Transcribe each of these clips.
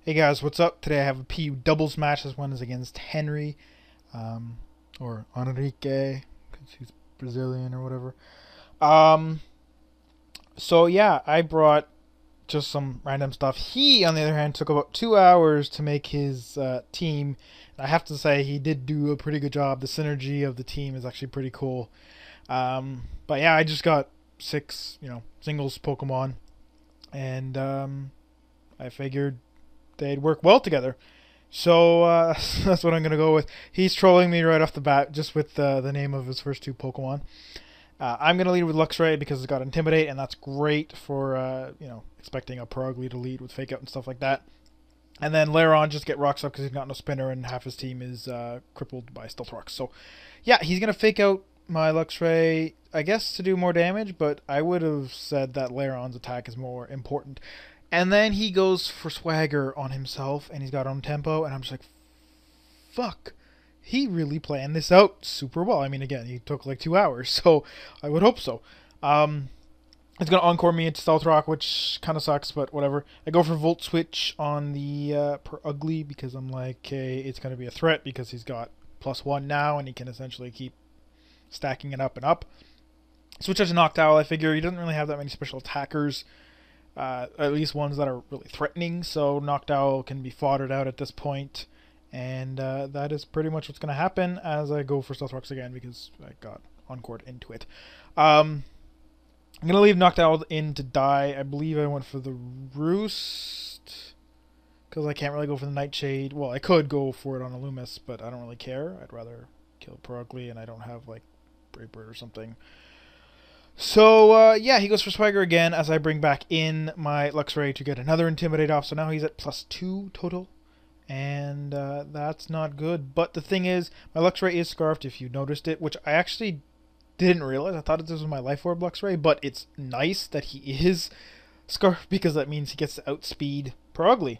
Hey guys, what's up? Today I have a PU doubles match. This one is against Henry, um, or Enrique, because he's Brazilian or whatever. Um, so yeah, I brought just some random stuff. He, on the other hand, took about 2 hours to make his team. And I have to say, he did do a pretty good job. The synergy of the team is actually pretty cool. But yeah, I just got six, singles Pokemon, and I figured they'd work well together. So that's what I'm gonna go with. He's trolling me right off the bat just with the name of his first two Pokemon. I'm gonna lead with Luxray because it's got Intimidate, and that's great for expecting a Progly to lead with Fake Out and stuff like that. And then later on, just get Rocks up because he's got no Spinner, and half his team is crippled by Stealth Rocks. So yeah, he's gonna Fake Out my Luxray, I guess, to do more damage, but I would have said that Lairon's attack is more important. And then he goes for Swagger on himself, and he's got on tempo, and I'm just like, fuck. He really planned this out super well. I mean, again, he took like 2 hours, so I would hope so. It's going to Encore me into Stealth Rock, which kind of sucks, but whatever. I go for Volt Switch on the per Ugly because I'm like, okay, it's going to be a threat because he's got +1 now, and he can essentially keep stacking it up and up. Switch out to Noctowl. I figure he doesn't really have that many special attackers. At least ones that are really threatening, so Noctowl can be foddered out at this point, and that is pretty much what's going to happen as I go for Stealth Rocks again because I got Encored into it. I'm going to leave Noctowl in to die. I believe I went for the Roost because I can't really go for the Nightshade. Well, I could go for it on a Loomis, but I don't really care. I'd rather kill Progly, and I don't have like Brave Bird or something. So, yeah, he goes for Swagger again as I bring back in my Luxray to get another Intimidate off. So now he's at +2 total, and that's not good. But the thing is, my Luxray is Scarfed, if you noticed it, which I actually didn't realize. I thought this was my Life Orb Luxray, but it's nice that he is Scarfed because that means he gets to outspeed Progly.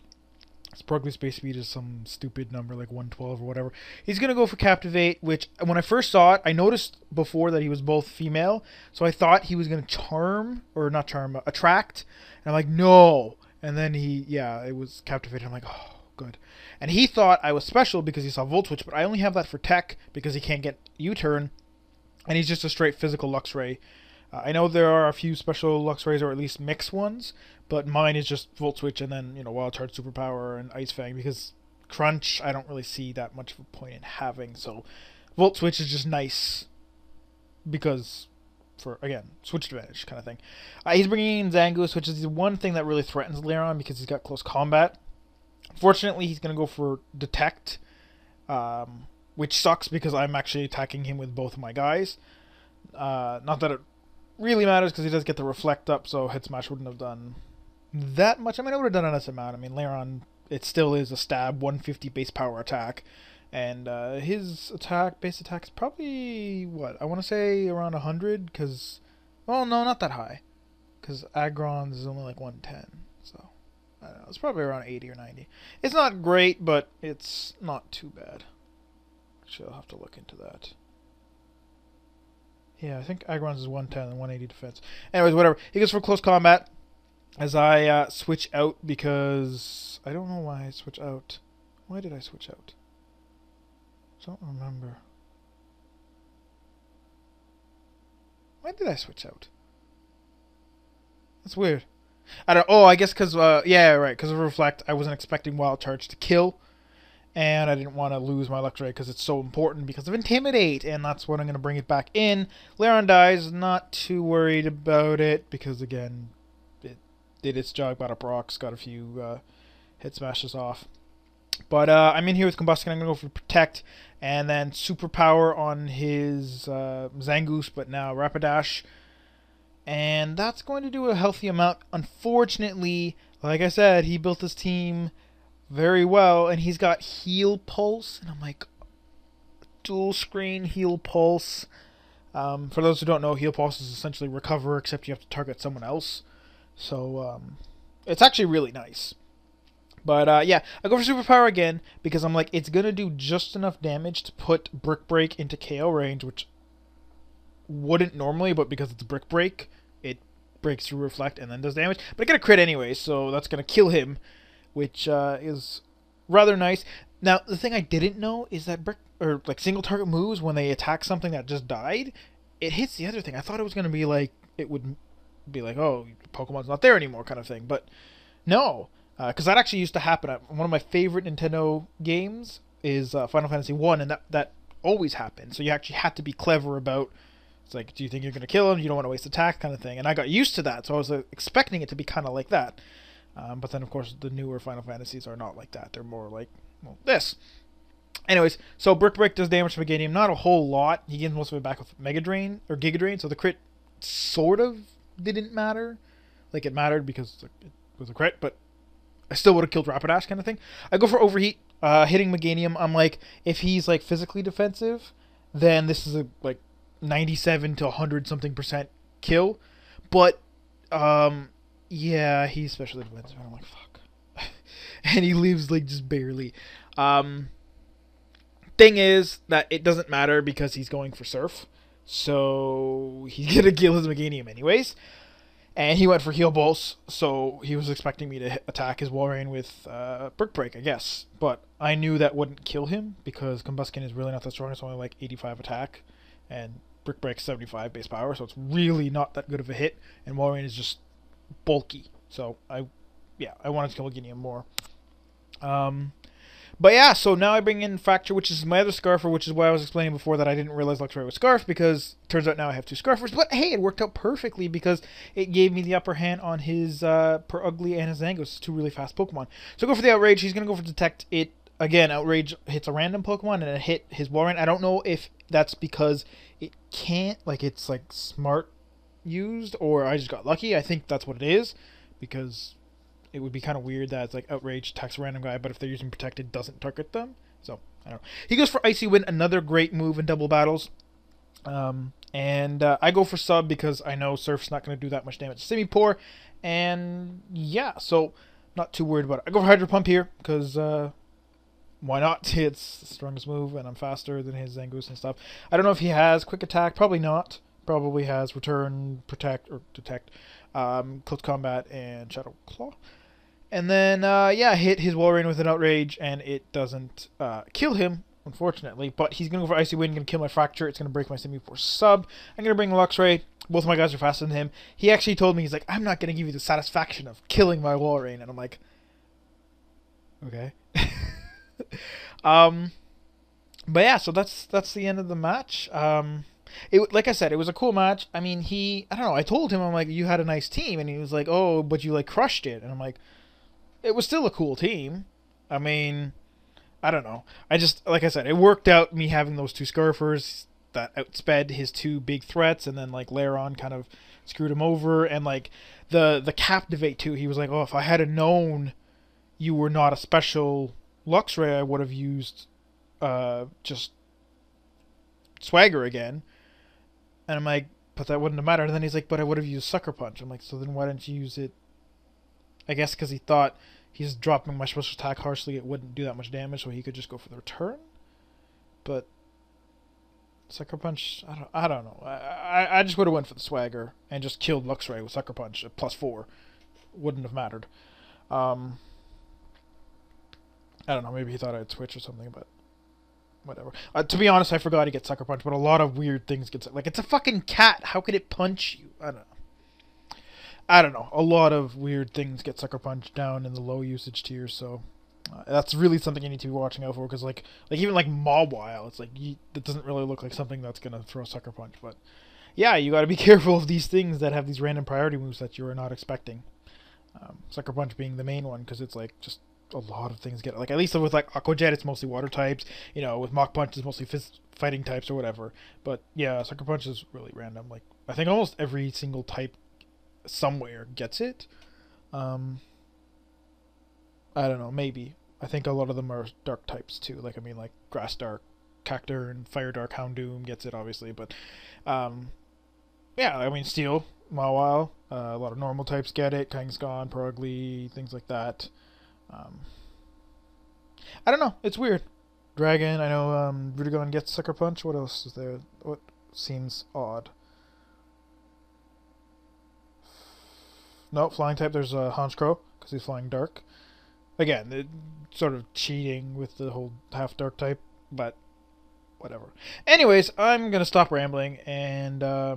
His Progly's base speed is some stupid number like 112 or whatever. He's going to go for Captivate, which when I first saw it, I noticed before that he was both female. So I thought he was going to charm, or not charm, attract. And I'm like, no. And then it was Captivate. I'm like, oh, good. And he thought I was special because he saw Volt Switch, but I only have that for Tech because he can't get U-Turn. And he's just a straight physical Luxray. I know there are a few special Luxrays, or at least mixed ones, but mine is just Volt Switch and then, Wild Charge Superpower and Ice Fang, because Crunch I don't really see that much of a point in having, so Volt Switch is just nice because, for, again, switch advantage kind of thing. He's bringing in Zangoose, which is the one thing that really threatens Lairon because he's got close combat. Fortunately, he's going to go for Detect, which sucks because I'm actually attacking him with both of my guys. Not that it really matters because he does get the Reflect up, so Head Smash wouldn't have done that much. I mean, I would have done a nice amount. I mean, Lairon, it still is a stab 150 base power attack, and his base attack is probably, what, I want to say around 100, because, well, no, not that high, because Aggron's is only like 110, so I don't know, it's probably around 80 or 90. It's not great, but it's not too bad. Actually, I'll have to look into that. Yeah, I think Aggron's is 110 and 180 defense. Anyways, whatever. He goes for close combat as I switch out because I don't know why I switch out. Why did I switch out? I don't remember. Why did I switch out? That's weird. I don't. Oh, I guess because yeah, right. Because of Reflect, I wasn't expecting Wild Charge to kill. And I didn't want to lose my Luxray because it's so important because of Intimidate, and that's when I'm going to bring it back in. Lairon dies, not too worried about it because, again, it did its job, got up rocks, got a few hit smashes off. But I'm in here with Combustion. I'm going to go for Protect and then Superpower on his Zangoose, but now Rapidash. And that's going to do a healthy amount. Unfortunately, like I said, he built his team very well, and he's got Heal Pulse, and I'm like, dual screen Heal Pulse. For those who don't know, Heal Pulse is essentially Recover, except you have to target someone else. So it's actually really nice. But yeah, I go for Superpower again because I'm like, it's gonna do just enough damage to put Brick Break into KO range, which wouldn't normally, but because it's Brick Break, it breaks through Reflect and then does damage. But I get a crit anyway, so that's gonna kill him. which is rather nice. Now, the thing I didn't know is that brick or like single target moves when they attack something that just died, it hits the other thing. I thought it was gonna be like it would be like, oh, Pokemon's not there anymore, kind of thing. But no, because that actually used to happen. One of my favorite Nintendo games is Final Fantasy One, and that always happened. So you actually had to be clever about. It's like, do you think you're gonna kill him? You don't want to waste attack, kind of thing. And I got used to that, so I was expecting it to be kind of like that. But then, of course, the newer Final Fantasies are not like that. They're more like, well, this. Anyways, so Brick Break does damage to Meganium. Not a whole lot. He gains most of it back with Mega Drain, or Giga Drain, so the crit sort of didn't matter. Like, it mattered because it was a crit, but I still would have killed Rapidash, kind of thing. I go for Overheat, hitting Meganium. I'm like, if he's, like, physically defensive, then this is a, like, 97 to 100 something % kill. But, yeah, he's specially defensive. I'm like, fuck. And he leaves, like, just barely. Thing is that it doesn't matter because he's going for Surf. So he's going to kill his Meganium anyways. And he went for Heal Pulse, so he was expecting me to attack his Walrein with Brick Break, I guess. But I knew that wouldn't kill him because Combuskin is really not that strong. It's only like 85 attack. And Brick Break's 75 base power, so it's really not that good of a hit. And Walrein is just bulky. So I wanted to kill Meganium more. But yeah, so now I bring in Fracture, which is my other Scarfer, which is why I was explaining before that I didn't realize Luxray was Scarf, because it turns out now I have two Scarfers. But hey, it worked out perfectly because it gave me the upper hand on his Perugly and his Zangos, two really fast Pokemon. So go for the Outrage. He's going to go for Detect. It, again, Outrage hits a random Pokemon and it hit his Walrein. I don't know if that's because it can't, like it's like smart used, or I just got lucky. I think that's what it is, because it would be kind of weird that it's like Outrage attacks a random guy, but if they're using Protected, doesn't target them. So, I don't know. He goes for Icy Wind, another great move in double battles. I go for Sub because I know Surf's not going to do that much damage to Simipour. And yeah, so not too worried about it. I go for Hydro Pump here because why not? It's the strongest move, and I'm faster than his Zangoose and stuff. I don't know if he has Quick Attack. Probably not. Probably has Return, Protect, or Detect, Close Combat, and Shadow Claw. And then, hit his Walrein with an Outrage, and it doesn't kill him, unfortunately. But he's going to go for Icy Wind, going to kill my Fracture. It's going to break my Simipour Sub. I'm going to bring Luxray. Both of my guys are faster than him. He actually told me, he's like, I'm not going to give you the satisfaction of killing my Walrein. And I'm like, okay. But yeah, so that's the end of the match. Like I said, it was a cool match. I mean, I don't know, I told him, I'm like, you had a nice team. And he was like, oh, but you, like, crushed it. And I'm like, it was still a cool team. I mean, I don't know. I just, like I said, it worked out me having those two Scarfers that outsped his two big threats, and then, like, Lairon kind of screwed him over. And, like, the Captivate, too. He was like, oh, if I had known you were not a special Luxray, I would have used just Swagger again. And I'm like, but that wouldn't have mattered. And then he's like, but I would have used Sucker Punch. I'm like, so then why didn't you use it? I guess because he thought he's dropping my special attack harshly, it wouldn't do that much damage, so he could just go for the return. But Sucker Punch, I don't know. I just would have went for the Swagger and just killed Luxray with Sucker Punch at +4. Wouldn't have mattered. I don't know. Maybe he thought I'd switch or something, but whatever. To be honest, I forgot to get Sucker Punch, but a lot of weird things get... Like, it's a fucking cat. How could it punch you? I don't know. A lot of weird things get Sucker Punch down in the low usage tier, so that's really something you need to be watching out for, because like even like Mawile, it's like it doesn't really look like something that's gonna throw Sucker Punch. But yeah, you got to be careful of these things that have these random priority moves that you are not expecting. Sucker Punch being the main one, because it's like just a lot of things get, like, at least with like Aqua Jet, it's mostly water types. You know, with Mach Punch, it's mostly fighting types or whatever. But yeah, Sucker Punch is really random. Like, I think almost every single type somewhere gets it. I don't know, maybe. I think a lot of them are dark types too. Like, I mean, like Grass Dark, Cactur, and Fire Dark Houndoom gets it, obviously. But yeah, I mean, Steel, Mawile, a lot of normal types get it. Kangaskhan, Perugly, things like that. I don't know, it's weird. Dragon, I know Rudigon gets Sucker Punch. What else is there? What seems odd? No, flying type, there's Honchkrow, because he's flying dark. Again, sort of cheating with the whole half dark type, but whatever. Anyways, I'm gonna stop rambling, and I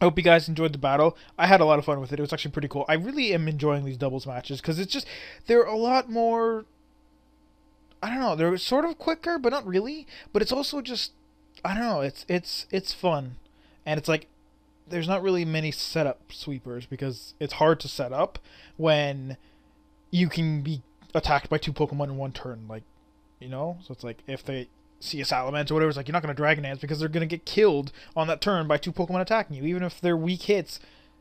hope you guys enjoyed the battle. I had a lot of fun with it. It was actually pretty cool. I really am enjoying these doubles matches because it's just they're a lot more. I don't know. They're sort of quicker, but not really. But it's also just I don't know. It's fun, and it's like there's not really many setup sweepers because it's hard to set up when you can be attacked by two Pokemon in one turn. Like, so it's like if they see a Salamence or whatever, it's like you're not going to Dragon Dance because they're going to get killed on that turn by two Pokemon attacking you. Even if they're weak hits,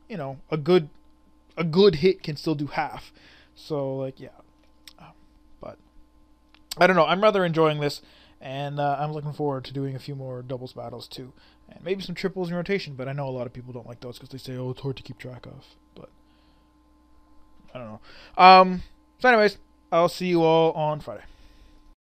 a good hit can still do half. So like yeah, but I don't know. I'm rather enjoying this, and I'm looking forward to doing a few more doubles battles too, and maybe some triples in rotation. But I know a lot of people don't like those because they say, oh, it's hard to keep track of. But I don't know. So anyways, I'll see you all on Friday.